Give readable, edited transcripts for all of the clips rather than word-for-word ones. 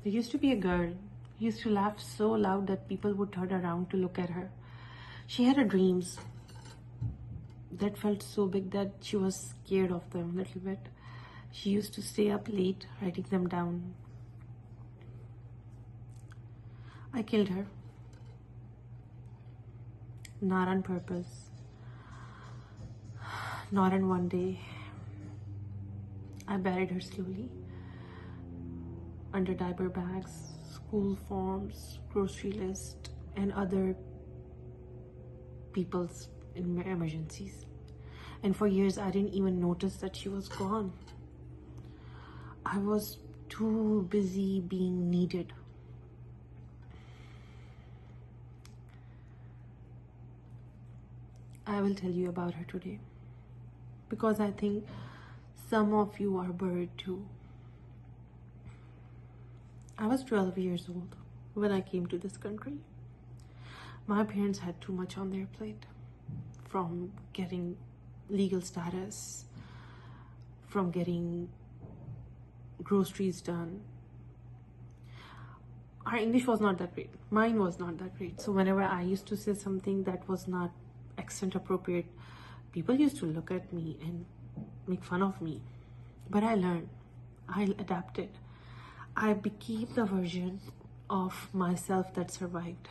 There used to be a girl who used to laugh so loud that people would turn around to look at her. She had her dreams that felt so big that she was scared of them a little bit. She used to stay up late writing them down. I killed her. Not on purpose. Not in one day. I buried her slowly. Under diaper bags, school forms, grocery list, and other people's emergencies. And for years, I didn't even notice that she was gone. I was too busy being needed. I will tell you about her today because I think some of you are buried too. I was 12 years old when I came to this country. My parents had too much on their plate, from getting legal status, from getting groceries done. Our English was not that great. Mine was not that great. So whenever I used to say something that was not accent appropriate, people used to look at me and make fun of me. But I learned. I adapted. I became the version of myself that survived.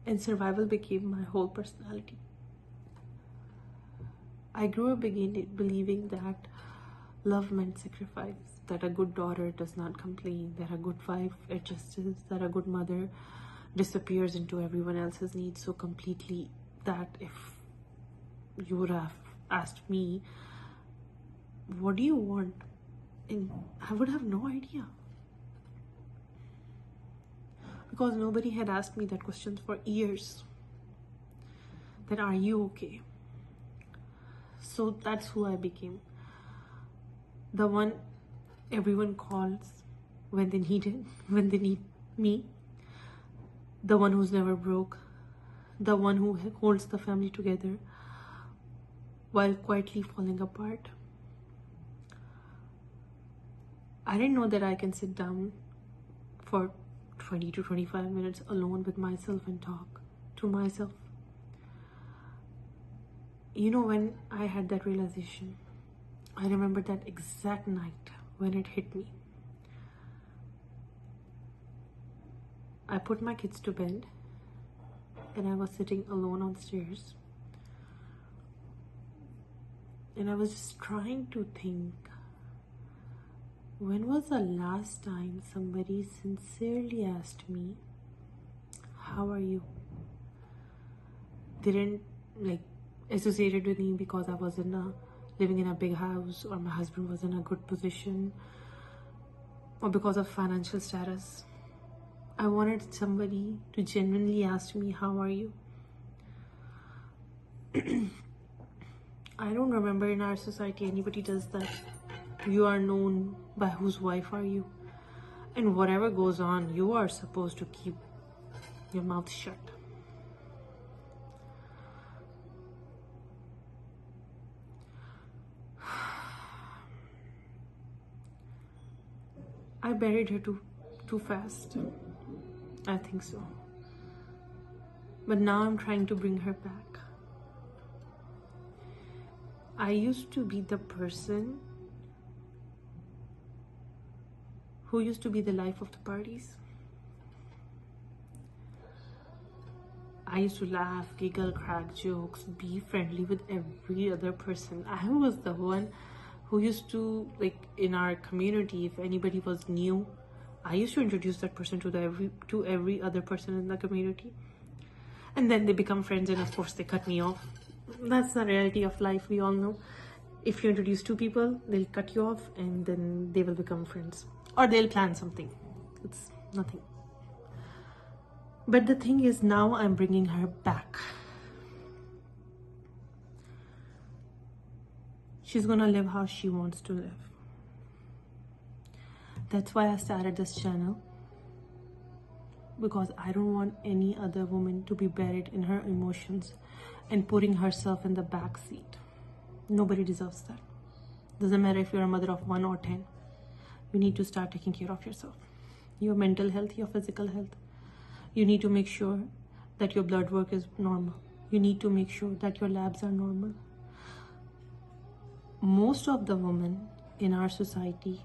And survival became my whole personality. I grew up believing that love meant sacrifice, that a good daughter does not complain, that a good wife adjusts, that a good mother disappears into everyone else's needs so completely that if you would have asked me, what do you want? And I would have no idea. Because nobody had asked me that question for years. That are you okay? So that's who I became. The one everyone calls when they need me. The one who's never broke. The one who holds the family together while quietly falling apart. I didn't know that I can sit down for 20 to 25 minutes alone with myself and talk to myself. You know, when I had that realization, I remember that exact night when it hit me. I put my kids to bed and I was sitting alone on stairs. And I was just trying to think, when was the last time somebody sincerely asked me, how are you? Didn't associated with me because I was living in a big house, or my husband was in a good position, or because of financial status. I wanted somebody to genuinely ask me, how are you? I don't remember in our society anybody does that. You are known by whose wife are you, and whatever goes on, you are supposed to keep your mouth shut. I buried her too fast. I think so. But now I'm trying to bring her back. I used to be the person who used to be the life of the parties. I used to laugh, giggle, crack jokes, be friendly with every other person. I was the one who used to, in our community, if anybody was new, I used to introduce that person to every other person in the community. And then they become friends, and of course they cut me off. That's the reality of life, we all know. If you introduce two people, they'll cut you off and then they will become friends. Or they'll plan something. It's nothing. But the thing is, now I'm bringing her back. She's gonna live how she wants to live. That's why I started this channel. Because I don't want any other woman to be buried in her emotions and putting herself in the back seat. Nobody deserves that. Doesn't matter if you're a mother of 1 or 10. you need to start taking care of yourself. Your mental health, your physical health. You need to make sure that your blood work is normal. You need to make sure that your labs are normal. Most of the women in our society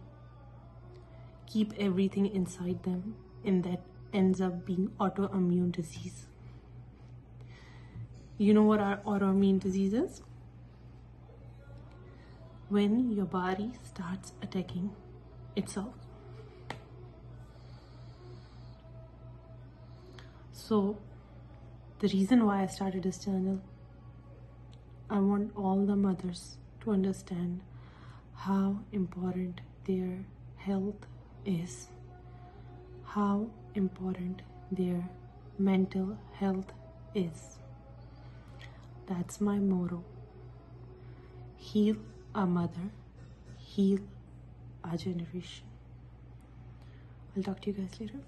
keep everything inside them, and that ends up being autoimmune disease. You know what our autoimmune disease is? When your body starts attacking itself. So the reason why I started this channel, I want all the mothers to understand how important their health is, how important their mental health is. That's my motto. Heal a mother, heal our generation. I'll talk to you guys later.